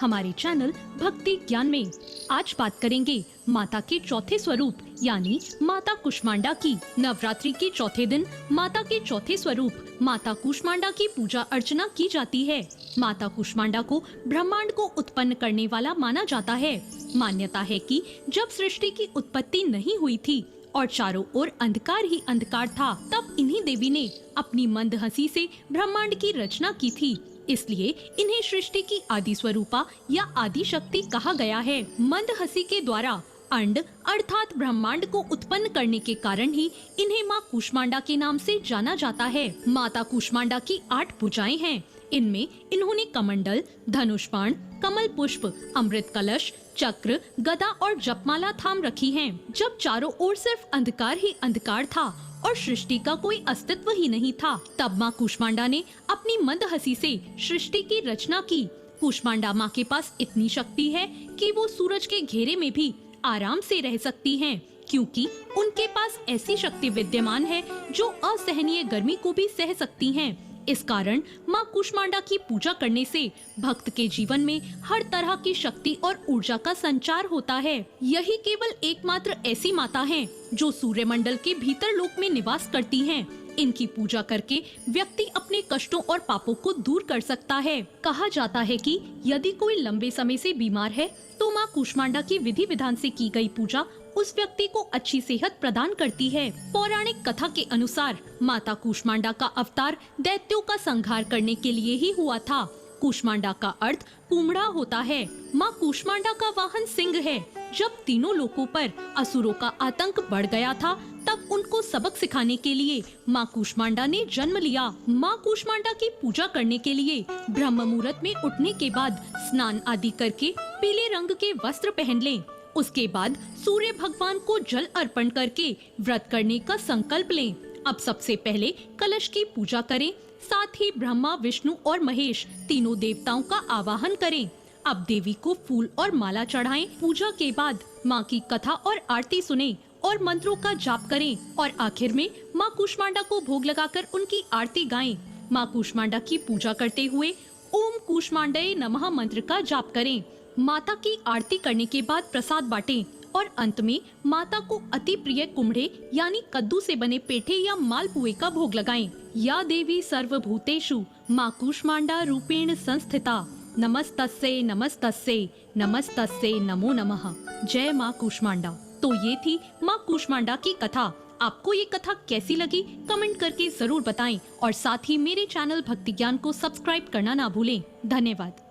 हमारे चैनल भक्ति ज्ञान में आज बात करेंगे माता के चौथे स्वरूप यानी माता कुष्मांडा की। नवरात्रि के चौथे दिन माता के चौथे स्वरूप माता कुष्मांडा की पूजा अर्चना की जाती है। माता कुष्मांडा को ब्रह्मांड को उत्पन्न करने वाला माना जाता है। मान्यता है कि जब सृष्टि की उत्पत्ति नहीं हुई थी और चारों ओर अंधकार ही अंधकार था, तब इन्हीं देवी ने अपनी मंद हंसी से ब्रह्मांड की रचना की थी। इसलिए इन्हें सृष्टि की आदि स्वरूपा या आदि शक्ति कहा गया है। मंद हंसी के द्वारा अंड अर्थात ब्रह्मांड को उत्पन्न करने के कारण ही इन्हें माँ कुष्मांडा के नाम से जाना जाता है। माता कुष्मांडा की 8 भुजाएं हैं। इनमें इन्होंने कमंडल, धनुष बाण, कमल पुष्प, अमृत कलश, चक्र, गदा और जपमाला थाम रखी हैं। जब चारों ओर सिर्फ अंधकार ही अंधकार था और सृष्टि का कोई अस्तित्व ही नहीं था, तब माँ कुष्मांडा ने अपनी मंद हंसी से सृष्टि की रचना की। कुष्मांडा माँ के पास इतनी शक्ति है कि वो सूरज के घेरे में भी आराम से रह सकती हैं, क्योंकि उनके पास ऐसी शक्ति विद्यमान है जो असहनीय गर्मी को भी सह सकती हैं। इस कारण माँ कुष्मांडा की पूजा करने से भक्त के जीवन में हर तरह की शक्ति और ऊर्जा का संचार होता है। यही केवल एकमात्र ऐसी माता हैं जो सूर्यमंडल के भीतर लोक में निवास करती हैं। इनकी पूजा करके व्यक्ति अपने कष्टों और पापों को दूर कर सकता है। कहा जाता है कि यदि कोई लंबे समय से बीमार है तो माँ कुष्मांडा की विधि विधान से की गई पूजा उस व्यक्ति को अच्छी सेहत प्रदान करती है। पौराणिक कथा के अनुसार माता कुष्मांडा का अवतार दैत्यों का संहार करने के लिए ही हुआ था। कुष्मांडा का अर्थ कुम्हड़ा होता है। माँ कुष्मांडा का वाहन सिंह है। जब तीनों लोकों पर असुरों का आतंक बढ़ गया था, तब उनको सबक सिखाने के लिए माँ कुष्मांडा ने जन्म लिया। माँ कुष्मांडा की पूजा करने के लिए ब्रह्म मुहूर्त में उठने के बाद स्नान आदि करके पीले रंग के वस्त्र पहन लें। उसके बाद सूर्य भगवान को जल अर्पण करके व्रत करने का संकल्प लें। अब सबसे पहले कलश की पूजा करें, साथ ही ब्रह्मा, विष्णु और महेश तीनों देवताओं का आवाहन करें। अब देवी को फूल और माला चढ़ाएं। पूजा के बाद माँ की कथा और आरती सुनें और मंत्रों का जाप करें और आखिर में माँ कुष्मांडा को भोग लगाकर उनकी आरती गाएं। माँ कुष्मांडा की पूजा करते हुए ओम कुष्मांडाय नमः मंत्र का जाप करें। माता की आरती करने के बाद प्रसाद बांटें और अंत में माता को अति प्रिय कुम्हड़े यानी कद्दू से बने पेठे या मालपुए का भोग लगाएं। या देवी सर्वभूतेषु माँ कुष्मांडा रूपेण संस्थिता नमस्तस्यै नमस्तस्यै नमस्तस्यै नमो नमः। जय माँ कुष्मांडा। तो ये थी माँ कुष्मांडा की कथा। आपको ये कथा कैसी लगी कमेंट करके जरूर बताएं और साथ ही मेरे चैनल भक्ति ज्ञान को सब्सक्राइब करना ना भूलें। धन्यवाद।